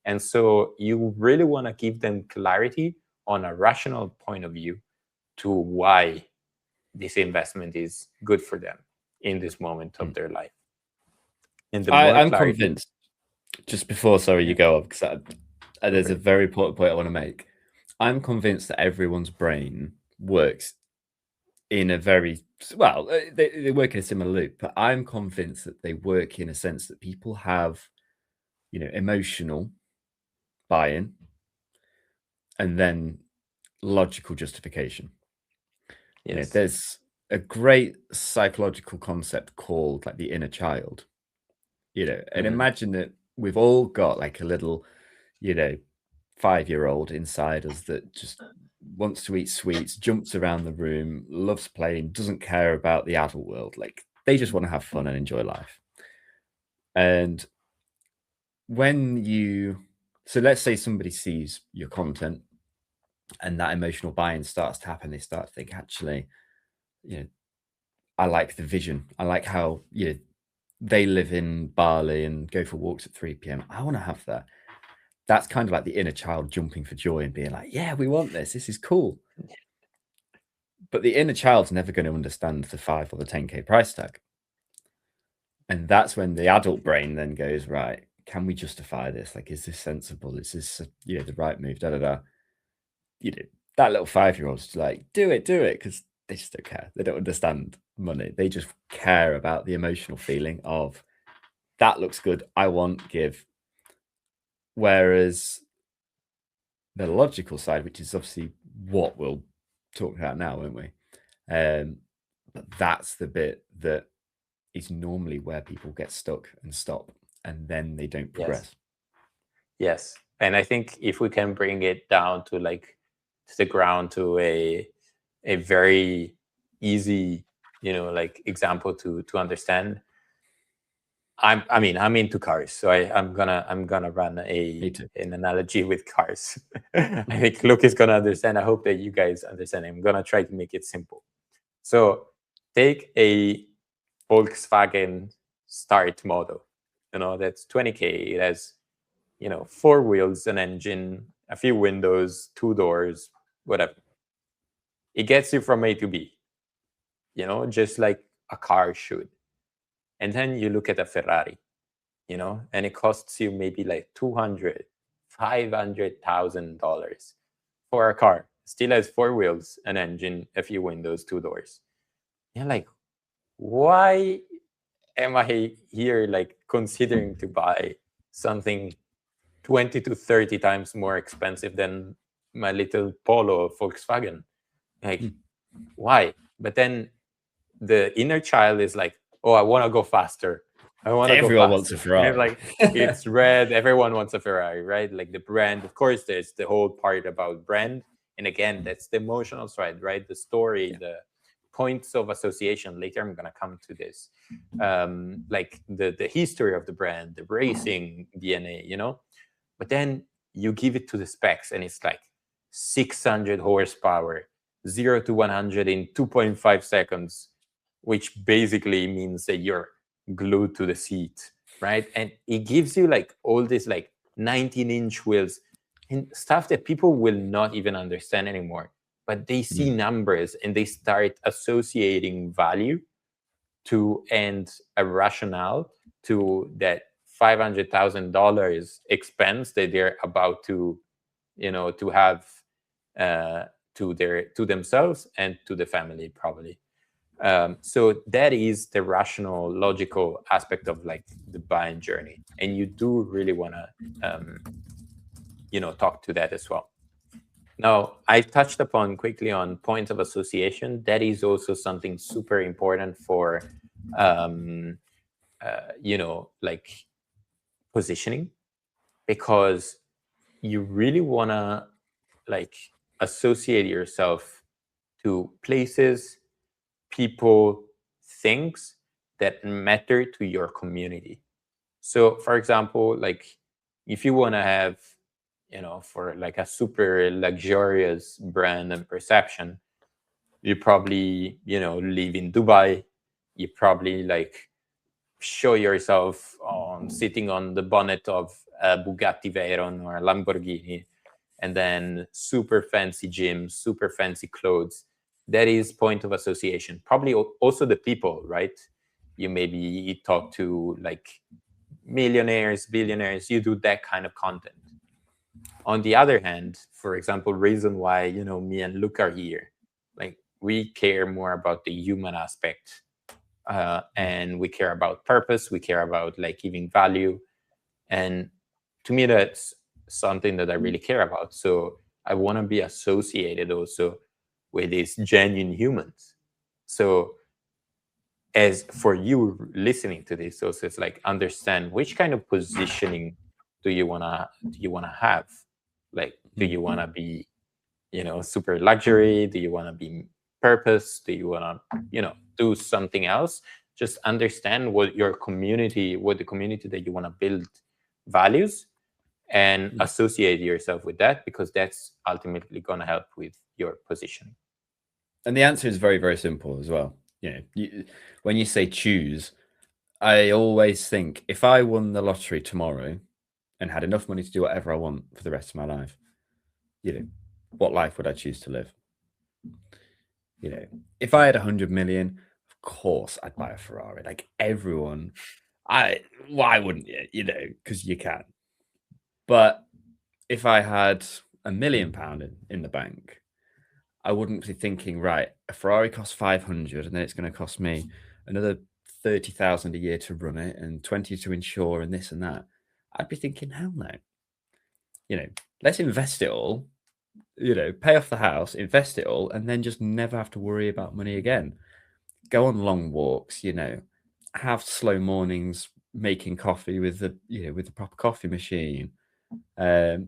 And so you really want to give them clarity on a rational point of view to why this investment is good for them in this moment of their life. And the more I'm clarity, convinced, just before, sorry, you go off, because there's a very important point I want to make. I'm convinced that everyone's brain works in a very, well, they work in a similar loop, but I'm convinced that they work in a sense that people have, you know, emotional buy-in and then logical justification. You know, there's a great psychological concept called like the inner child, you know, and imagine that we've all got like a little, you know, 5-year-old inside us that just wants to eat sweets, jumps around the room, loves playing, doesn't care about the adult world. Like they just want to have fun and enjoy life. And when so let's say somebody sees your content and that emotional buy-in starts to happen, they start to think, actually, you know, I like the vision. I like how, you know, they live in Bali and go for walks at 3 p.m. I want to have that. That's kind of like the inner child jumping for joy and being like, yeah, we want this. This is cool. But the inner child's never going to understand the 5 or the 10K price tag. And that's when the adult brain then goes, right, can we justify this? Like, is this sensible? Is this, you know, the right move? Da, da, da. You know, that little 5-year-old's like, do it, because they just don't care. They don't understand money. They just care about the emotional feeling of that looks good. I want, give. Whereas the logical side, which is obviously what we'll talk about now, won't we? But that's the bit that is normally where people get stuck and stop, and then they don't progress. Yes. And I think if we can bring it down to like to the ground, to a very easy, you know, like example to understand. I'm into cars, so I'm gonna run an analogy with cars. I think Luke is gonna understand. I hope that you guys understand. I'm gonna try to make it simple. So take a Volkswagen Start model. You know, that's 20K. It has, you know, 4 wheels, an engine, a few windows, 2 doors, whatever. It gets you from A to B, you know, just like a car should. And then you look at a Ferrari, you know, and it costs you maybe like $200,000, $500,000 for a car. Still has 4 wheels, an engine, a few windows, 2 doors. You're like, why am I here like considering to buy something 20 to 30 times more expensive than my little Polo Volkswagen? Like, why? But then the inner child is like, oh, I want to go faster. Everyone wants a Ferrari. And like, it's red. Everyone wants a Ferrari, right? Like the brand. Of course, there's the whole part about brand. And again, that's the emotional side, right? The story, the points of association. Later, I'm going to come to this. Like the history of the brand, the racing DNA, you know? But then you give it to the specs and it's like 600 horsepower, 0 to 100 in 2.5 seconds, which basically means that you're glued to the seat, right? And it gives you like all this like 19-inch wheels and stuff that people will not even understand anymore. But they see numbers and they start associating value to and a rationale to that $500,000 expense that they're about to, you know, to have to themselves and to the family probably. So that is the rational, logical aspect of like the buying journey, and you do really want to, you know, talk to that as well. Now, I touched upon quickly on points of association. That is also something super important for, like positioning, because you really want to like associate yourself to places, people, things that matter to your community. So, for example, like if you want to have, for like a super luxurious brand and perception, you probably, live in Dubai. You probably like show yourself on sitting on the bonnet of a Bugatti Veyron or a Lamborghini, and then super fancy gym, super fancy clothes. That is point of association. Probably also the people, right? You maybe talk to like millionaires, billionaires, you do that kind of content. On the other hand, for example, reason why, me and Luke are here, like we care more about the human aspect, and we care about purpose, we care about like giving value. And to me, that's something that I really care about. So I want to be associated also with these genuine humans. So as for you listening to this, also it's like understand which kind of positioning do you wanna have? Like, do you wanna be, super luxury? Do you wanna be purpose? Do you wanna, do something else? Just understand what the community that you wanna build values, and associate yourself with that, because that's ultimately gonna help with your positioning. And the answer is very, very simple as well. When you say choose, I always think if I won the lottery tomorrow and had enough money to do whatever I want for the rest of my life, what life would I choose to live? If I had 100 million, of course I'd buy a Ferrari. Like everyone, why wouldn't you? Because you can. But if I had £1 million in the bank, I wouldn't be thinking, right, a Ferrari costs 500 and then it's going to cost me another 30,000 a year to run it and 20 to insure and this and that. I'd be thinking, hell no. Let's invest it all, pay off the house, invest it all, and then just never have to worry about money again. Go on long walks, have slow mornings making coffee with the proper coffee machine. Go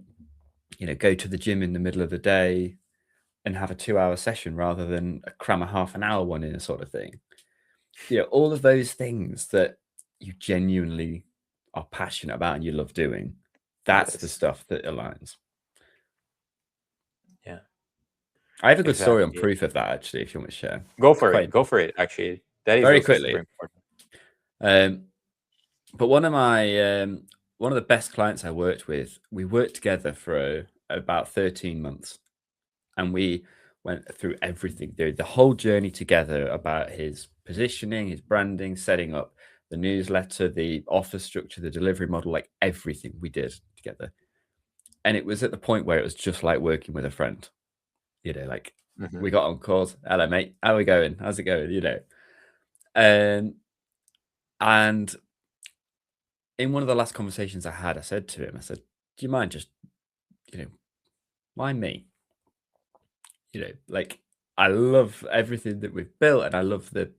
to the gym in the middle of the day and have a 2-hour session rather than cram a half an hour one in, sort of thing. All of those things that you genuinely are passionate about and you love doing, that's the stuff that aligns. Yeah. I have a good story on proof of that, actually, if you want to share. Go for it, actually. That is very also quickly. super important. But one of the best clients I worked with, we worked together for about 13 months. And we went through everything, the whole journey together about his positioning, his branding, setting up the newsletter, the offer structure, the delivery model, like everything we did together. And it was at the point where it was just like working with a friend. We got on calls. Hello, mate. How are we going? How's it going? And in one of the last conversations I had, I said to him, I said, do you mind just, why me? Like I love everything that we've built and I love the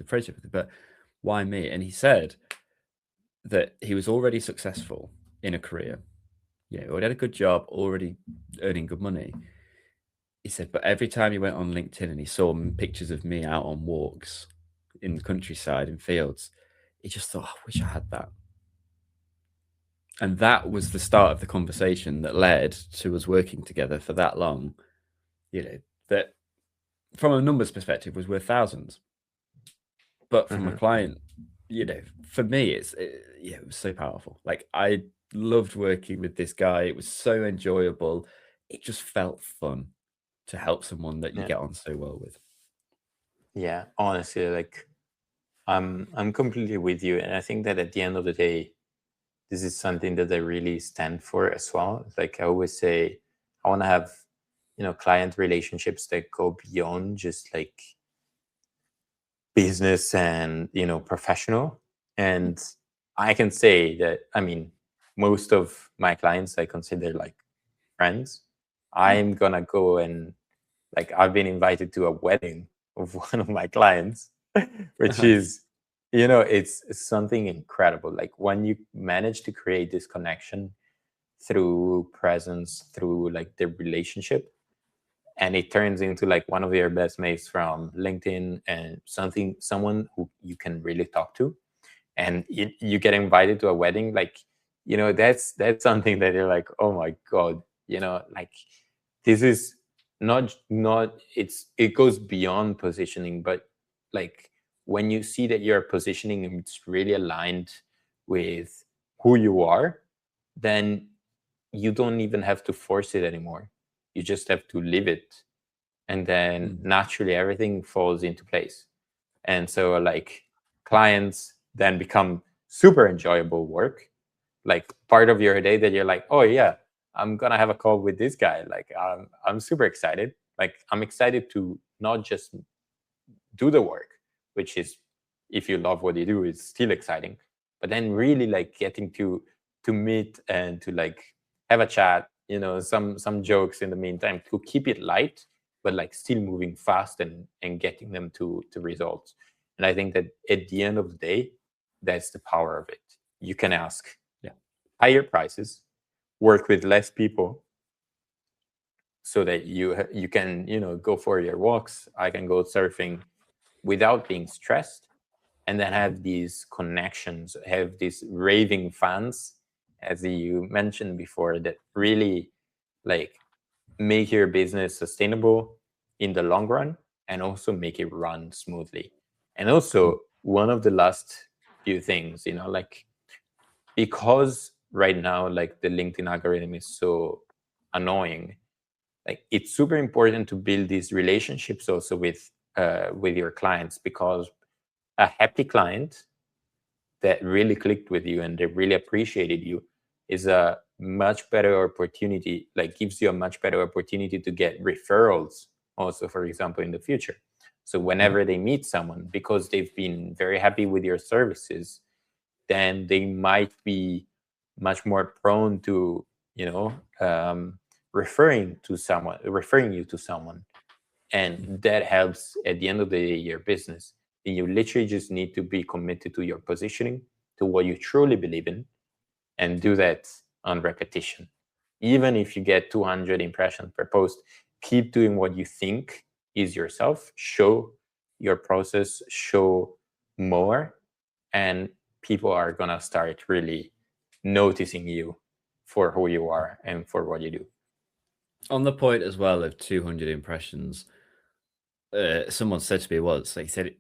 friendship with it, but why me? And he said that he was already successful in a career. Already had a good job, already earning good money. He said, but every time he went on LinkedIn and he saw pictures of me out on walks in the countryside, in fields, he just thought, I wish I had that. And that was the start of the conversation that led to us working together for that long, that from a numbers perspective was worth thousands. But from a client, for me, it was so powerful. Like I loved working with this guy. It was so enjoyable. It just felt fun to help someone that you get on so well with. Yeah, honestly, like I'm completely with you. And I think that at the end of the day, this is something that I really stand for as well. Like I always say, I want to have, client relationships that go beyond just like business and, professional. And I can say that, most of my clients I consider like friends. I'm gonna go and like I've been invited to a wedding of one of my clients, which is, you know, it's something incredible. Like when you manage to create this connection through presence, through like the relationship, and it turns into like one of your best mates from LinkedIn and someone who you can really talk to, and you get invited to a wedding, like, you know, that's something that you're like, oh my god, you know, like this is not it goes beyond positioning, but like when you see that your positioning is really aligned with who you are, then you don't even have to force it anymore. You just have to live it, and then naturally everything falls into place. And so like clients then become super enjoyable work, like part of your day that you're like, oh yeah, I'm gonna have a call with this guy, like I'm super excited, like I'm excited to not just do the work, which is, if you love what you do, it's still exciting, but then really like getting to meet and to like have a chat, you know, some jokes in the meantime, to keep it light but like still moving fast and getting them to results. And I think that at the end of the day, that's the power of it. You can ask higher prices, work with less people, so that you can, you know, go for your walks. I can go surfing without being stressed, and then have these connections, have these raving fans, as you mentioned before, that really like make your business sustainable in the long run, and also make it run smoothly. And also, one of the last few things, you know, like because right now like the LinkedIn algorithm is so annoying, like it's super important to build these relationships also with your clients, because a happy client that really clicked with you and they really appreciated you is a much better opportunity, like gives you a much better opportunity to get referrals also, for example, in the future. So whenever they meet someone, because they've been very happy with your services, then they might be much more prone to, you know, referring you to someone, and that helps at the end of the day your business. And you literally just need to be committed to your positioning, to what you truly believe in, and do that on repetition. Even if you get 200 impressions per post, keep doing what you think is yourself. Show your process, show more, and people are gonna start really noticing you for who you are and for what you do. On the point as well of 200 impressions, someone said to me once, they said,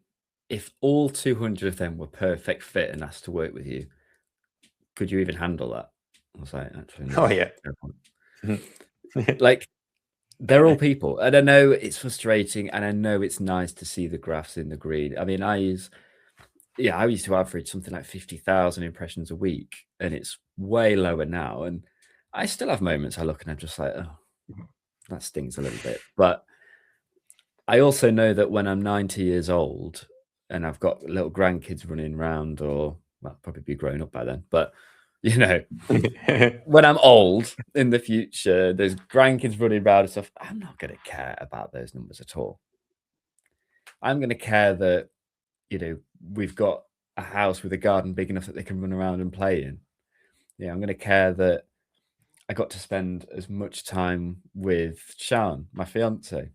if all 200 of them were perfect fit and asked to work with you, could you even handle that? I was like, actually, no. Oh yeah. Like, they're all people. And I know it's frustrating, and I know it's nice to see the graphs in the green. I mean, I used to average something like 50,000 impressions a week, and it's way lower now. And I still have moments I look and I'm just like, oh, that stings a little bit. But I also know that when I'm 90 years old and I've got little grandkids running around, or well, probably be grown up by then, but you know, when I'm old in the future, there's grandkids running around and stuff, I'm not going to care about those numbers at all. I'm going to care that, you know, we've got a house with a garden big enough that they can run around and play in. Yeah, I'm going to care that I got to spend as much time with Sean, my fiance,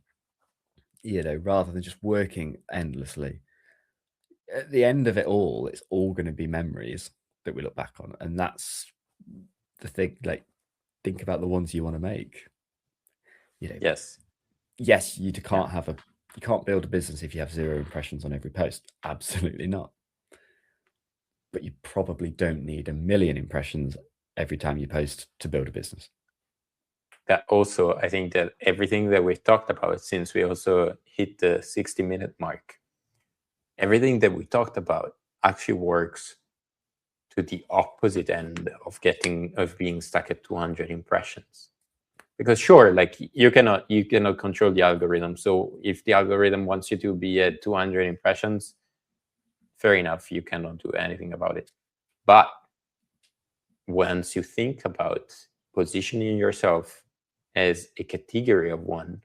you know, rather than just working endlessly. At the end of it all, it's all going to be memories that we look back on. And that's the thing, like, think about the ones you want to make. You know, Yes, you can't build a business if you have 0 impressions on every post. Absolutely not. But you probably don't need 1 million impressions every time you post to build a business. that also, I think that everything that we've talked about, since we also hit the 60-minute mark, everything that we talked about actually works to the opposite end of being stuck at 200 impressions. Because sure, like you cannot control the algorithm. So if the algorithm wants you to be at 200 impressions, fair enough, you cannot do anything about it. But once you think about positioning yourself as a category of one,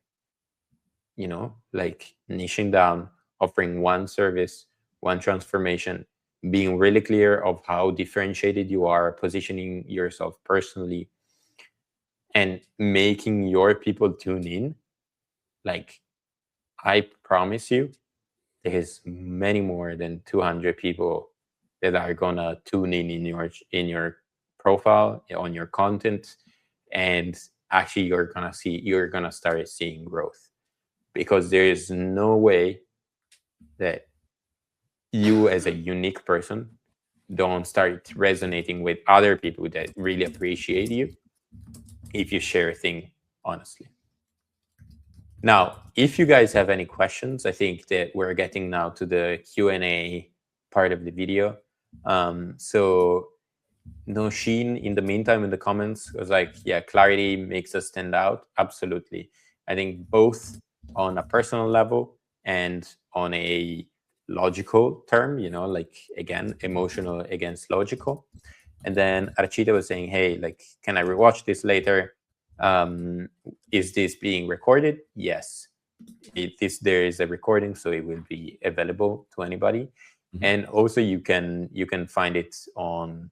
like niching down, offering one service, one transformation, being really clear of how differentiated you are, positioning yourself personally, and making your people tune in. Like, I promise you, there's many more than 200 people that are gonna tune in your profile, on your content, and actually you're gonna start seeing growth, because there is no way that you as a unique person don't start resonating with other people that really appreciate you if you share a thing honestly. Now, if you guys have any questions, I think that we're getting now to the Q&A part of the video. So Noshin, in the meantime, in the comments, was like, yeah, clarity makes us stand out. Absolutely. I think both on a personal level and on a logical term, like, again, emotional against logical. And then Archita was saying, hey, like, can I rewatch this later? Is this being recorded? Yes. There is a recording, so it will be available to anybody. Mm-hmm. And also you can find it on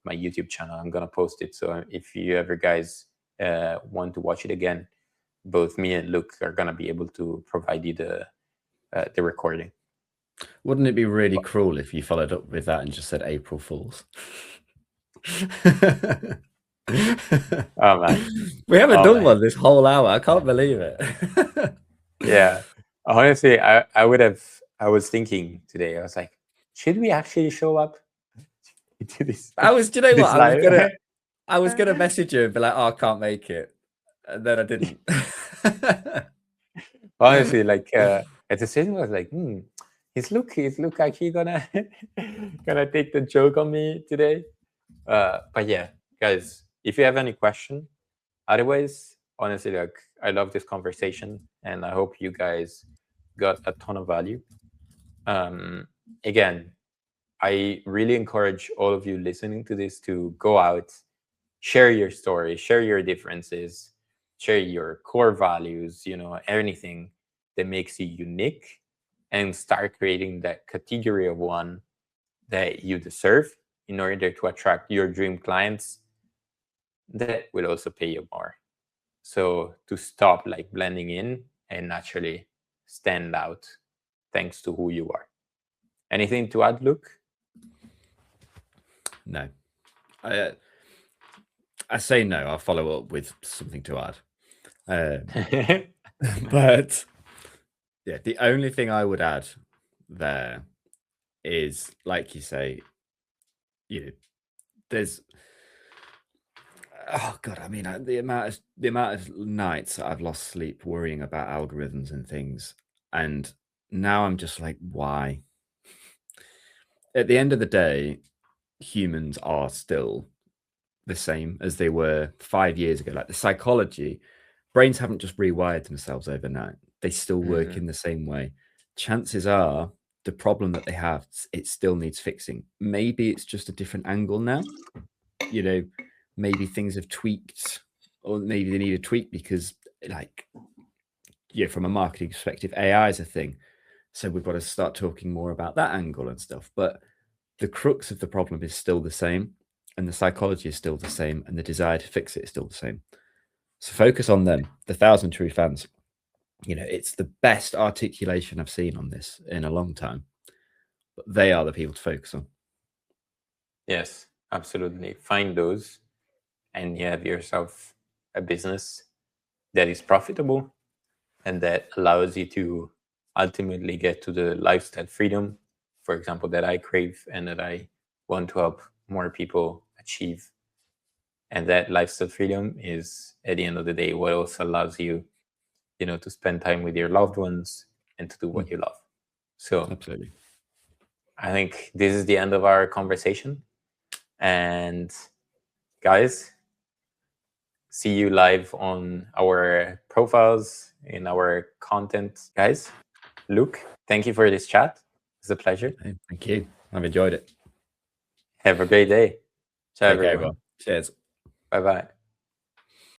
my YouTube channel. I'm gonna post it. So if you ever guys want to watch it again, both me and Luke are gonna be able to provide you the recording. Wouldn't it be really cruel if you followed up with that and just said April Fools? Oh man, we haven't done one this whole hour. I can't believe it. Yeah, honestly, I was thinking today, I was like, should we actually show up to this? I was gonna message you and be like, oh, I can't make it, and then I didn't. Honestly, like at the same time, I was like, is Luke actually gonna take the joke on me today? But yeah, guys, if you have any question, otherwise, honestly, like, I love this conversation, and I hope you guys got a ton of value. Again, I really encourage all of you listening to this to go out, share your story, share your differences, share your core values, anything that makes you unique, and start creating that category of one that you deserve in order to attract your dream clients that will also pay you more. So to stop like blending in and naturally stand out thanks to who you are. Anything to add, Luke? No. I say no. I'll follow up with something to add. But yeah, the only thing I would add there is, like you say, there's oh god, I mean, the amount of nights I've lost sleep worrying about algorithms and things, and now I'm just like, why? At the end of the day, humans are still the same as they were 5 years ago. Like, the psychology, brains haven't just rewired themselves overnight. They still work in the same way. Chances are the problem that they have, it still needs fixing. Maybe it's just a different angle now. Maybe things have tweaked, or maybe they need a tweak because, like, from a marketing perspective, AI is a thing. So we've got to start talking more about that angle and stuff. But the crux of the problem is still the same, and the psychology is still the same, and the desire to fix it is still the same. So focus on them, the 1,000 true fans. It's the best articulation I've seen on this in a long time. But they are the people to focus on. Yes, absolutely. Find those, and you have yourself a business that is profitable and that allows you to ultimately get to the lifestyle freedom, for example, that I crave and that I want to help more people achieve. And that lifestyle freedom is, at the end of the day, what also allows you, to spend time with your loved ones and to do what you love. So absolutely, I think this is the end of our conversation. And guys, see you live on our profiles, in our content. Guys, Luke, thank you for this chat. It's a pleasure. Thank you. I've enjoyed it. Have a great day. Ciao, everyone. Cheers. Bye-bye.